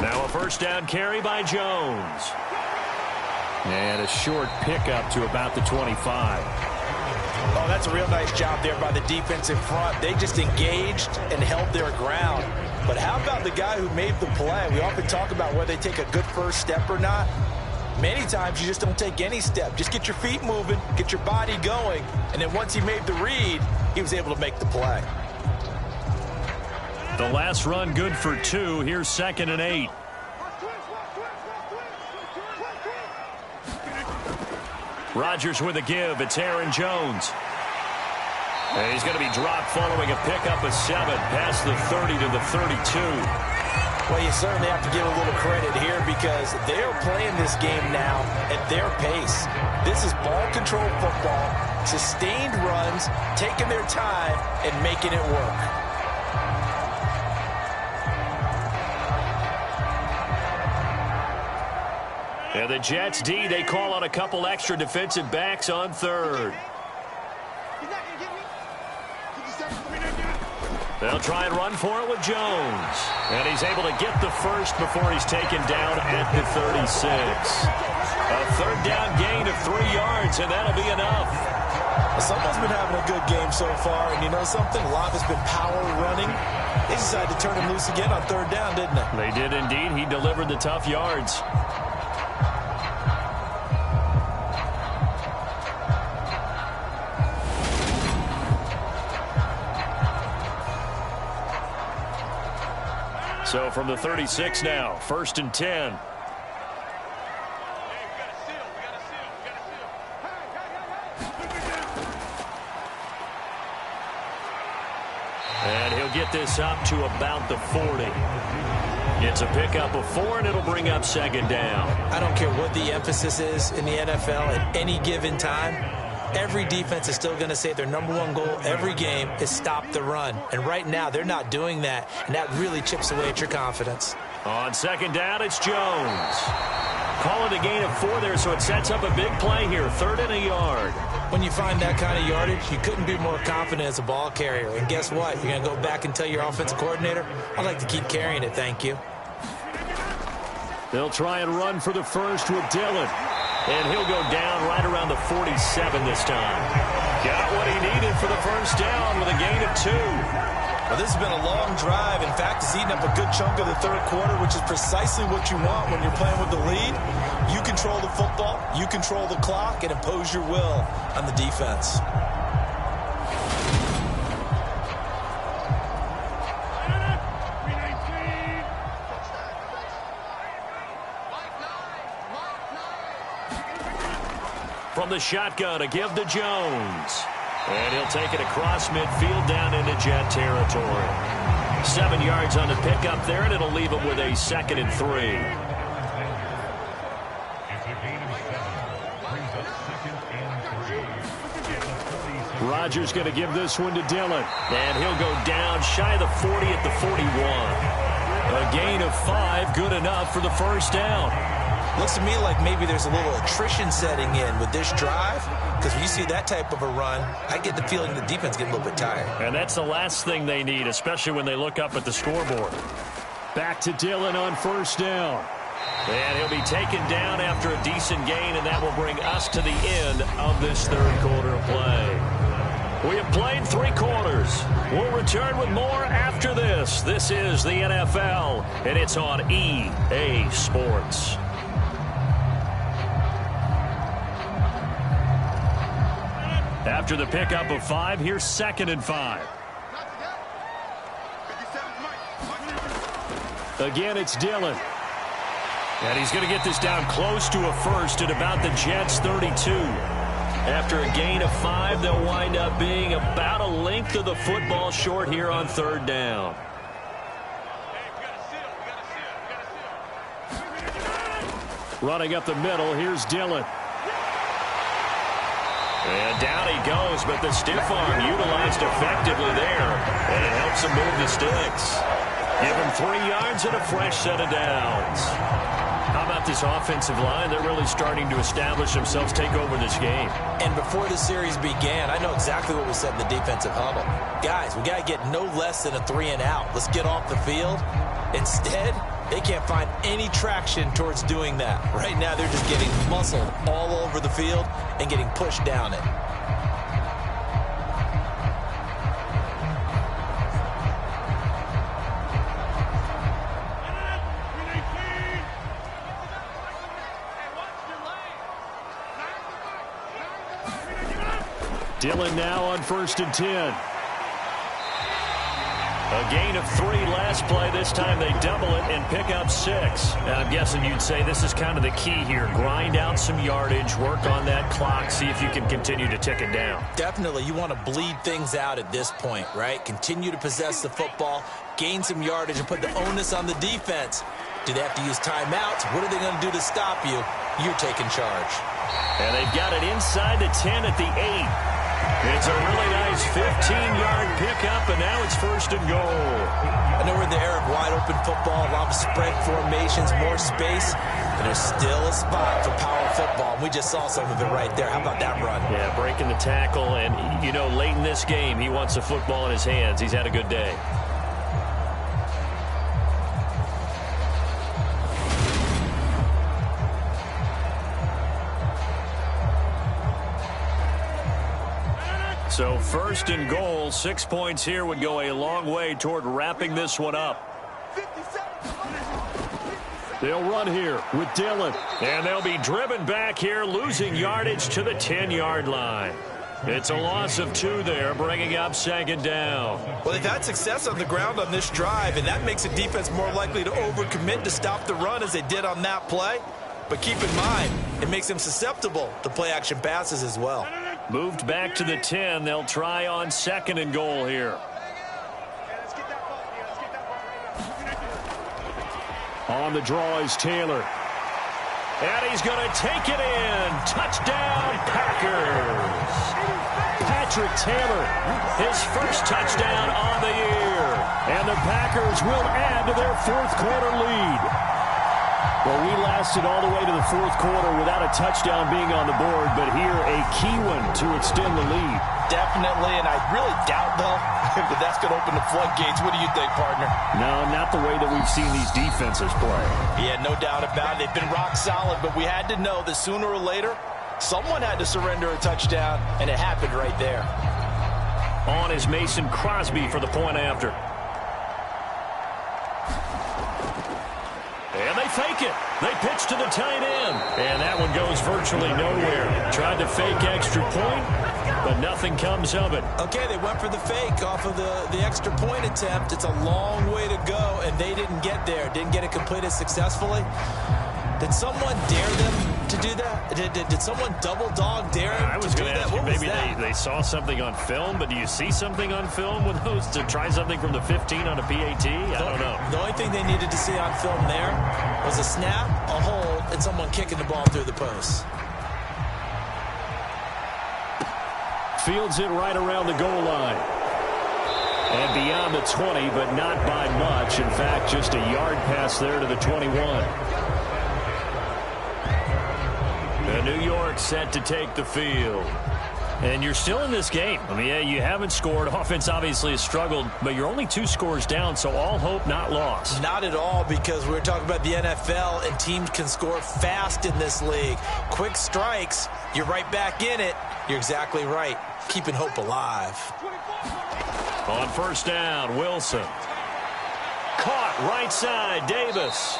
Now a first down carry by Jones. And a short pickup to about the 25. Oh, that's a real nice job there by the defensive front. They just engaged and held their ground. But how about the guy who made the play? We often talk about whether they take a good first step or not. Many times you just don't take any step. Just get your feet moving, get your body going, and then once he made the read, he was able to make the play. The last run good for 2. Here's 2nd and 8. Rodgers with a give. It's Aaron Jones. And he's going to be dropped following a pickup of 7 past the 30 to the 32. Well, you certainly have to give a little credit here because they're playing this game now at their pace. This is ball control football, sustained runs, taking their time, and making it work. And the Jets D, they call on a couple extra defensive backs on third. They'll try and run for it with Jones. And he's able to get the first before he's taken down at the 36. A third down gain of 3 yards, and that'll be enough. Someone's been having a good game so far, and you know something? A lot has been power running. They decided to turn him loose again on third down, didn't they? They did indeed. He delivered the tough yards. So from the 36 now, 1st and 10. And he'll get this up to about the 40. It's a pickup of 4, and it'll bring up 2nd down. I don't care what the emphasis is in the NFL at any given time. Every defense is still going to say their #1 goal every game is stop the run. And right now, they're not doing that, and that really chips away at your confidence. On 2nd down, it's Jones. Call it a gain of 4 there, so it sets up a big play here, 3rd and a yard. When you find that kind of yardage, you couldn't be more confident as a ball carrier. And guess what? You're going to go back and tell your offensive coordinator, I'd like to keep carrying it, thank you. They'll try and run for the first with Dillon. And he'll go down right around the 47 this time. Got what he needed for the first down with a gain of 2. Well, this has been a long drive. In fact, it's eaten up a good chunk of the third quarter, which is precisely what you want when you're playing with the lead. You control the football, you control the clock, and impose your will on the defense. From the shotgun, a give to Jones. And he'll take it across midfield down into Jet territory. 7 yards on the pickup there, and it'll leave him with a 2nd and 3. Rodgers going to give this one to Dillon. And he'll go down shy of the 40 at the 41. A gain of 5, good enough for the first down. Looks to me like maybe there's a little attrition setting in with this drive, because when you see that type of a run, I get the feeling the defense getting a little bit tired. And that's the last thing they need, especially when they look up at the scoreboard. Back to Dillon on 1st down. And he'll be taken down after a decent gain, and that will bring us to the end of this third quarter of play. We have played 3 quarters. We'll return with more after this. This is the NFL, and it's on EA Sports. After the pickup of 5, here's 2nd and 5. Again, it's Dillon. And he's going to get this down close to a first at about the Jets' 32. After a gain of 5, they'll wind up being about a length of the football short here on 3rd down. Running up the middle, here's Dillon. And down he goes, but the stiff arm utilized effectively there. And it helps him move the sticks. Give him 3 yards and a fresh set of downs. How about this offensive line? They're really starting to establish themselves, take over this game. And before the series began, I know exactly what was said in the defensive huddle. Guys, we got to get no less than a 3 and out. Let's get off the field. Instead, they can't find any traction towards doing that. Right now, they're just getting muscled all over the field and getting pushed down it. Dillon now on 1st and 10. A gain of 3 last play. This time they double it and pick up 6. And I'm guessing you'd say this is kind of the key here. Grind out some yardage, work on that clock, see if you can continue to tick it down. Definitely. You want to bleed things out at this point, right? Continue to possess the football, gain some yardage, and put the onus on the defense. Do they have to use timeouts? What are they going to do to stop you? You're taking charge. And they've got it inside the 10 at the 8. It's a really nice 15-yard pickup, and now it's first and goal. I know we're in the era of wide-open football, a lot of spread formations, more space, but there's still a spot for power football. And we just saw some of it right there. How about that run? Yeah, breaking the tackle, and, you know, late in this game, he wants the football in his hands. He's had a good day. So first and goal, 6 points here would go a long way toward wrapping this one up. They'll run here with Dillon. And they'll be driven back here, losing yardage to the 10-yard line. It's a loss of 2 there, bringing up second down. Well, they've had success on the ground on this drive, and that makes a defense more likely to overcommit to stop the run as they did on that play. But keep in mind, it makes them susceptible to play-action passes as well. Moved back to the 10. They'll try on second and goal here. On the draw is Taylor. And he's going to take it in. Touchdown, Packers. Patrick Taylor, his first touchdown on the year. And the Packers will add to their fourth-quarter lead. Well, we lasted all the way to the fourth quarter without a touchdown being on the board, but here a key one to extend the lead. Definitely, and I really doubt, though, that that's going to open the floodgates. What do you think, partner? No, not the way that we've seen these defenses play. Yeah, no doubt about it. They've been rock solid, but we had to know that sooner or later, someone had to surrender a touchdown, and it happened right there. On is Mason Crosby for the point after. And they fake it. They pitch to the tight end. And that one goes virtually nowhere. Tried to fake extra point, but nothing comes of it. Okay, they went for the fake off of the extra point attempt. It's a long way to go, and they didn't get there. Didn't get it completed successfully. Did someone dare them to do that? Did someone double dog dare them I was to do going to that? ask you, What was maybe that? they saw something on film, but do you see something on film with those to try something from the 15 on a PAT? I don't know. The only thing they needed to see on film there was a snap, a hold, and someone kicking the ball through the post. Fields it right around the goal line. And beyond the 20, but not by much. In fact, just a yard pass there to the 21. New York set to take the field. And you're still in this game. I mean, yeah, you haven't scored. Offense obviously has struggled, but you're only 2 scores down, so all hope not lost. Not at all, because we're talking about the NFL, and teams can score fast in this league. Quick strikes, you're right back in it. You're exactly right. Keeping hope alive. On first down, Wilson. Caught right side, Davis.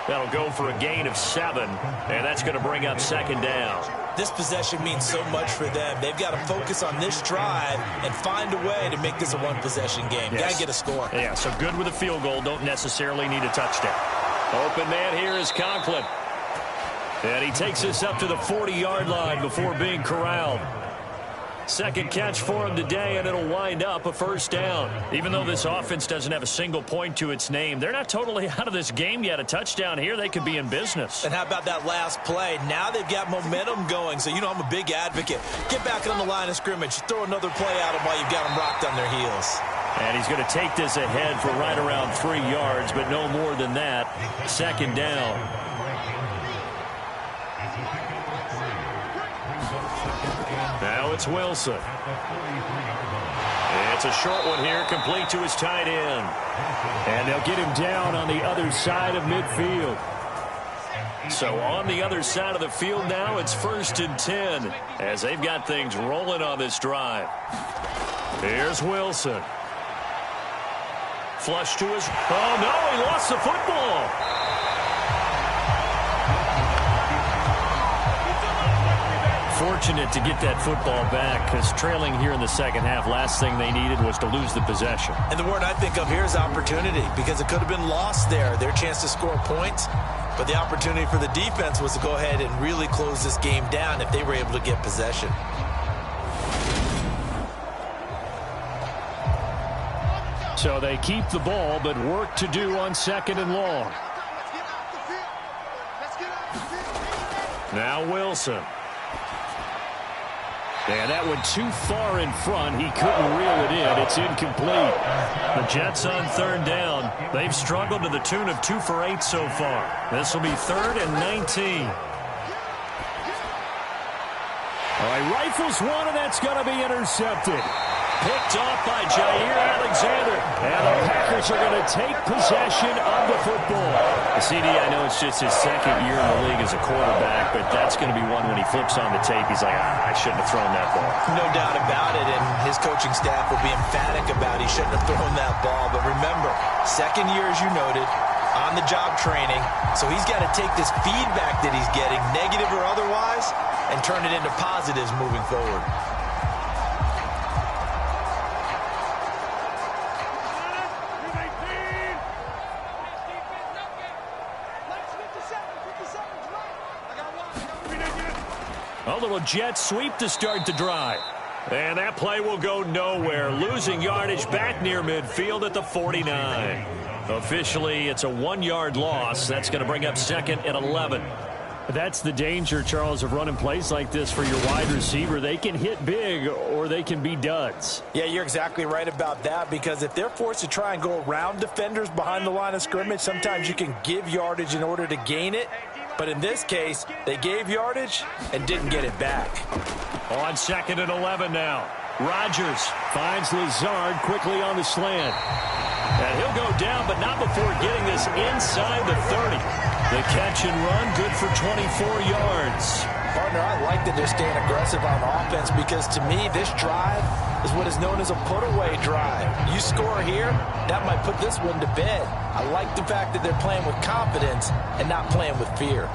That'll go for a gain of 7, and that's going to bring up second down. This possession means so much for them. They've got to focus on this drive and find a way to make this a one-possession game. Yes. Got to get a score. Yeah, so good with a field goal. Don't necessarily need a touchdown. Open man here is Conklin. And he takes us up to the 40-yard line before being corralled. Second catch for him today, and it'll wind up a first down. Even though this offense doesn't have a single point to its name, they're not totally out of this game yet. A touchdown here, they could be in business. And how about that last play? Now they've got momentum going, so you know I'm a big advocate. Get back on the line of scrimmage. Throw another play at them while you've got them rocked on their heels. And he's going to take this ahead for right around 3 yards, but no more than that. Second down. Now it's Wilson. It's a short one here, complete to his tight end. And they'll get him down on the other side of midfield. So on the other side of the field now, it's 1st and 10 as they've got things rolling on this drive. Here's Wilson. Flush to his... Oh, no, he lost the football. Fortunate to get that football back, because trailing here in the second half, last thing they needed was to lose the possession. And the word I think of here is opportunity, because it could have been lost there, their chance to score points. But the opportunity for the defense was to go ahead and really close this game down if they were able to get possession. So they keep the ball, but work to do on second and long. Now Wilson. And that went too far in front. He couldn't reel it in. It's incomplete. The Jets on third down. They've struggled to the tune of 2 for 8 so far. This will be 3rd and 19. All right, rifles one, and that's going to be intercepted. Picked off by Jair Alexander. And the Packers are going to take possession of the football. CD, I know it's just his 2nd year in the league as a quarterback, but that's going to be one when he flips on the tape. He's like, I shouldn't have thrown that ball. No doubt about it, and his coaching staff will be emphatic about he shouldn't have thrown that ball. But remember, 2nd year, as you noted, on-the-job training. So he's got to take this feedback that he's getting, negative or otherwise, and turn it into positives moving forward. A little jet sweep to start the drive. And that play will go nowhere. Losing yardage back near midfield at the 49. Officially, it's a 1-yard loss. That's going to bring up 2nd and 11. That's the danger, Charles, of running plays like this for your wide receiver. They can hit big or they can be duds. Yeah, you're exactly right about that, because if they're forced to try and go around defenders behind the line of scrimmage, sometimes you can give yardage in order to gain it. But in this case, they gave yardage and didn't get it back. On 2nd and 11 now. Rodgers finds Lazard quickly on the slant. And he'll go down, but not before getting this inside the 30. The catch and run, good for 24 yards. Partner, I like that they're staying aggressive on offense, because to me, this drive is what is known as a put-away drive. You score here, that might put this one to bed. I like the fact that they're playing with confidence and not playing with fear.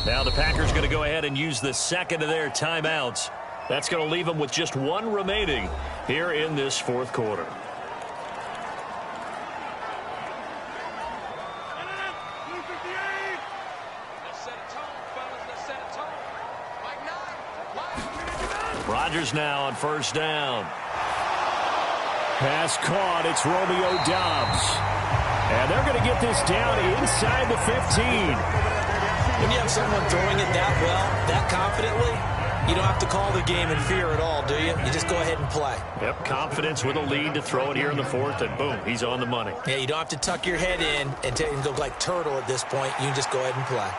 Now the Packers going to go ahead and use the 2nd of their timeouts. That's going to leave them with just 1 remaining here in this 4th quarter. Rodgers now on 1st down. Pass caught. It's Romeo Doubs. And they're going to get this down inside the 15. When you have someone throwing it that well, that confidently, you don't have to call the game in fear at all, do you? You just go ahead and play. Yep, confidence with a lead to throw it here in the 4th, and boom, he's on the money. Yeah, you don't have to tuck your head in and go like turtle at this point. You can just go ahead and play.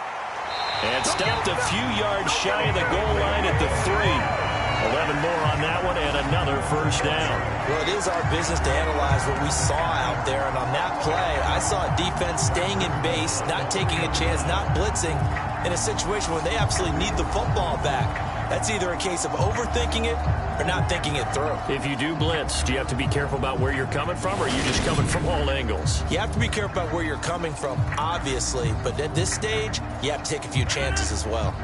And stopped a few yards shy of the goal line at the 3. 11 more on that one, and another 1st down. Well, it is our business to analyze what we saw out there, and on that play, I saw a defense staying in base, not taking a chance, not blitzing, in a situation where they absolutely need the football back. That's either a case of overthinking it or not thinking it through. If you do blitz, do you have to be careful about where you're coming from, or are you just coming from all angles? You have to be careful about where you're coming from, obviously, but at this stage, you have to take a few chances as well.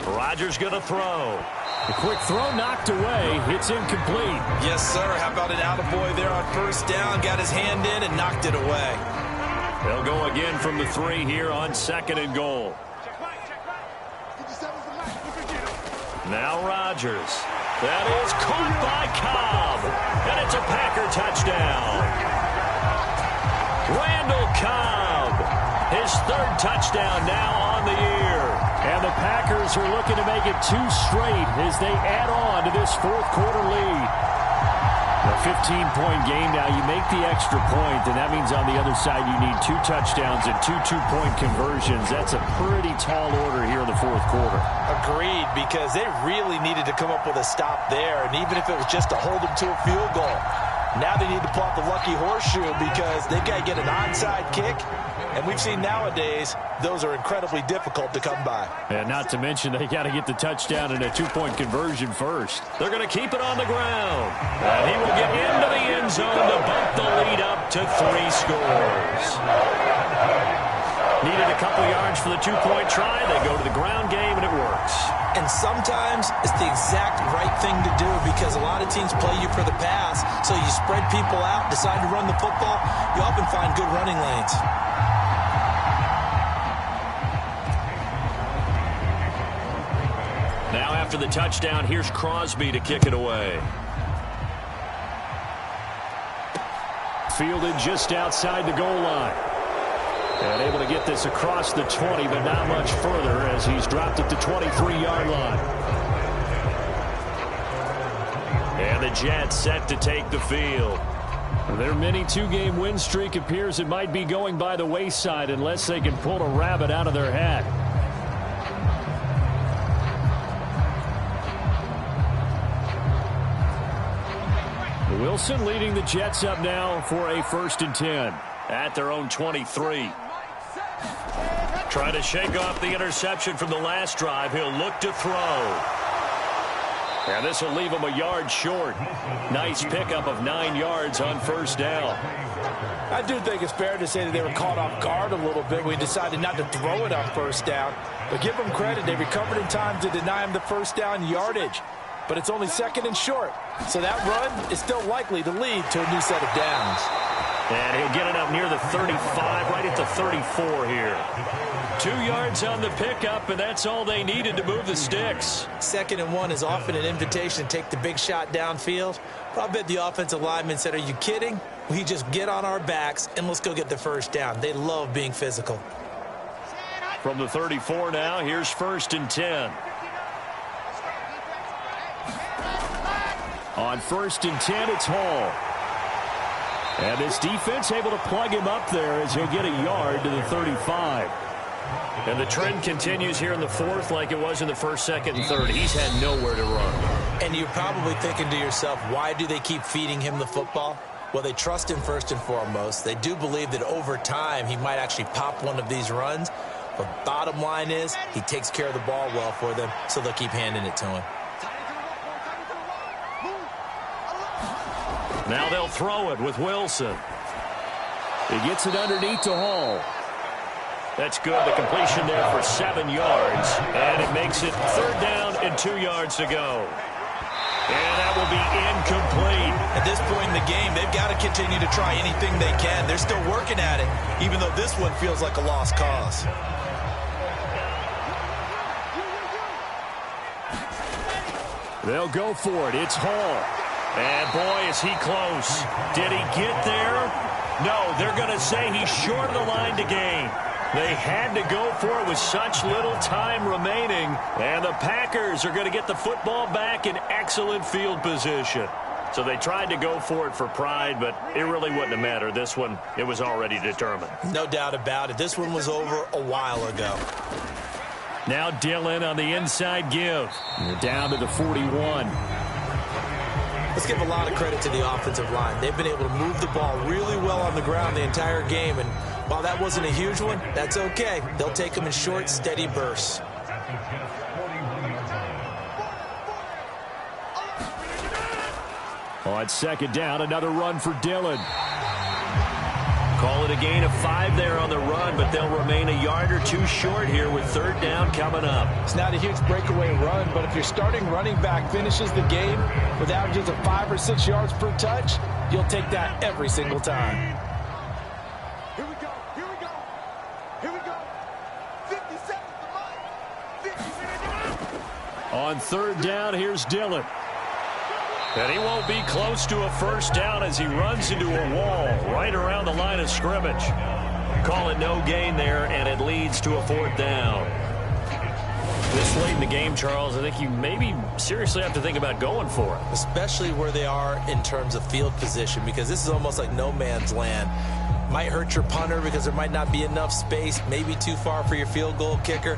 Rodgers going to throw. The quick throw knocked away. It's incomplete. Yes, sir. How about an attaboy there on 1st down? Got his hand in and knocked it away. They'll go again from the 3 here on 2nd and goal. Now Rodgers. That is caught by Cobb. And it's a Packer touchdown. Randall Cobb. His 3rd touchdown now on the year. And the Packers are looking to make it 2 straight as they add on to this 4th quarter lead. A 15-point game now. You make the extra point, and that means on the other side you need 2 touchdowns and 2 two-point conversions. That's a pretty tall order here in the 4th quarter. Agreed, because they really needed to come up with a stop there, and even if it was just to hold them to a field goal. Now they need to pull out the lucky horseshoe because they've got to get an onside kick. And we've seen nowadays, those are incredibly difficult to come by. And not to mention, they got to get the touchdown and a 2-point conversion first. They're going to keep it on the ground. And he will get into the end zone to bump the lead up to 3 scores. Needed a couple yards for the 2-point try. They go to the ground game, and it works. And sometimes it's the exact right thing to do because a lot of teams play you for the pass. So you spread people out, decide to run the football, you often find good running lanes. Now after the touchdown, here's Crosby to kick it away. Fielded just outside the goal line. And able to get this across the 20, but not much further as he's dropped it to 23-yard line. And the Jets set to take the field. Their mini two-game win streak appears it might be going by the wayside unless they can pull a rabbit out of their hat. Wilson leading the Jets up now for a 1st and 10 at their own 23. Trying to shake off the interception from the last drive. He'll look to throw. And this will leave him a yard short. Nice pickup of 9 yards on 1st down. I do think it's fair to say that they were caught off guard a little bit. We decided not to throw it on 1st down. But give them credit. They recovered in time to deny him the 1st down yardage. But it's only 2nd and short. So that run is still likely to lead to a new set of downs. And he'll get it up near the 35, right at the 34 here. 2 yards on the pickup, and that's all they needed to move the sticks. 2nd and 1 is often an invitation to take the big shot downfield. But I bet the offensive lineman said, are you kidding? We just get on our backs and let's go get the 1st down. They love being physical. From the 34 now, here's 1st and 10. On 1st and 10, it's Hall. And this defense able to plug him up there as he'll get a yard to the 35. And the trend continues here in the 4th like it was in the 1st, 2nd, and 3rd. He's had nowhere to run. And you're probably thinking to yourself, why do they keep feeding him the football? Well, they trust him first and foremost. They do believe that over time he might actually pop one of these runs. But bottom line is he takes care of the ball well for them, so they'll keep handing it to him. Now they'll throw it with Wilson. He gets it underneath to Hall. That's good. The completion there for 7 yards. And it makes it 3rd down and 2 yards to go. And that will be incomplete. At this point in the game, they've got to continue to try anything they can. They're still working at it, even though this one feels like a lost cause. They'll go for it. It's Hall. And, boy, is he close. Did he get there? No, they're going to say he's short of the line to gain. They had to go for it with such little time remaining. And the Packers are going to get the football back in excellent field position. So they tried to go for it for pride, but it really wouldn't have mattered. This one, it was already determined. No doubt about it. This one was over a while ago. Now Dillon on the inside give. They're down to the 41. Let's give a lot of credit to the offensive line. They've been able to move the ball really well on the ground the entire game. And while that wasn't a huge one, that's okay. They'll take them in short, steady bursts. On 2nd down, another run for Dillon. Call it a gain of 5 there on the run, but they'll remain a yard or 2 short here with 3rd down coming up. It's not a huge breakaway run, but if your starting running back finishes the game with averages of 5 or 6 yards per touch, you'll take that every single time. Here we go. Here we go. Here we go. 50 seconds to mine. 50 seconds. On 3rd down, here's Dillon. And he won't be close to a 1st down as he runs into a wall right around the line of scrimmage. Call it no gain there, and it leads to a 4th down. This late in the game, Charles, I think you maybe seriously have to think about going for it. Especially where they are in terms of field position, because this is almost like no man's land. Might hurt your punter because there might not be enough space, maybe too far for your field goal kicker.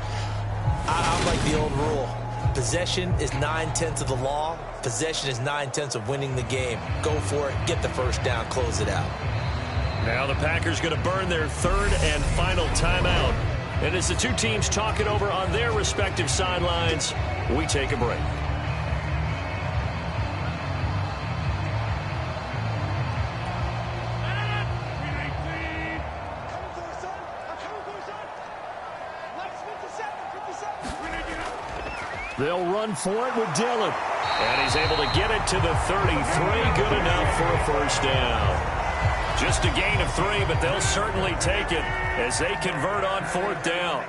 I'm like the old rule. Possession is 9/10 of the law. Possession is 9/10 of winning the game. Go for it. Get the 1st down. Close it out. Now the Packers going to burn their 3rd and final timeout. And as the two teams talk it over on their respective sidelines, we take a break. They'll run for it with Dillon. And he's able to get it to the 33. Good enough for a 1st down. Just a gain of 3, but they'll certainly take it as they convert on 4th down.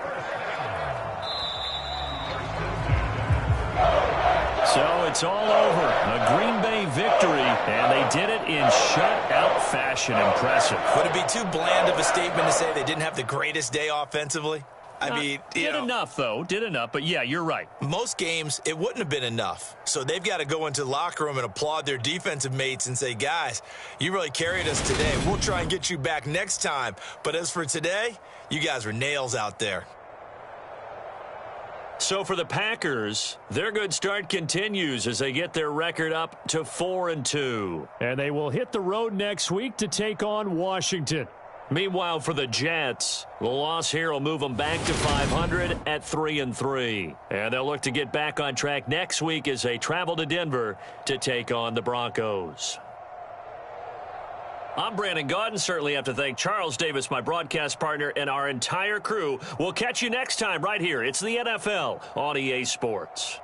it's all over. A Green Bay victory, and they did it in shutout fashion. Impressive. Would it be too bland of a statement to say they didn't have the greatest day offensively? I mean, did enough, though. Did enough. But, yeah, you're right. Most games, it wouldn't have been enough. So they've got to go into the locker room and applaud their defensive mates and say, guys, you really carried us today. We'll try and get you back next time. But as for today, you guys were nails out there. So for the Packers, their good start continues as they get their record up to 4-2. And they will hit the road next week to take on Washington. Meanwhile, for the Jets, the loss here will move them back to 500 at 3-3. And they'll look to get back on track next week as they travel to Denver to take on the Broncos. I'm Brandon Gaudin. Certainly have to thank Charles Davis, my broadcast partner, and our entire crew. We'll catch you next time right here. It's the NFL on EA Sports.